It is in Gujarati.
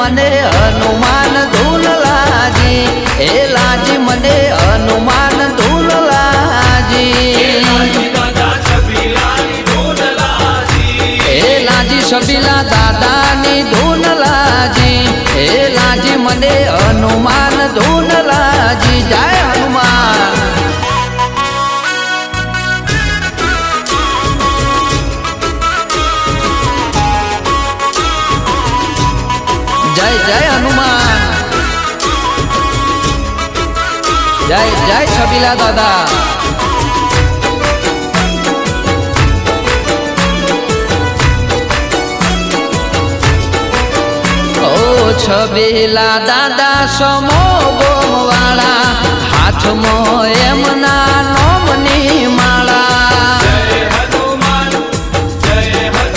મને હનુમાન ધૂન લાજી, એ લાજી મને હનુમાન ધૂન લાજી, એ લાજી છબીલા દાદાની ધૂન લાજી, એ લાજી મને હનુમાન ધૂન લાજી. જય હનુમાન. જય જય હનુમાન. જય જય છબીલા દાદા. ઓ છબીલા દાદા સમો ગોમવાળા, હાથમાં એમના નોમની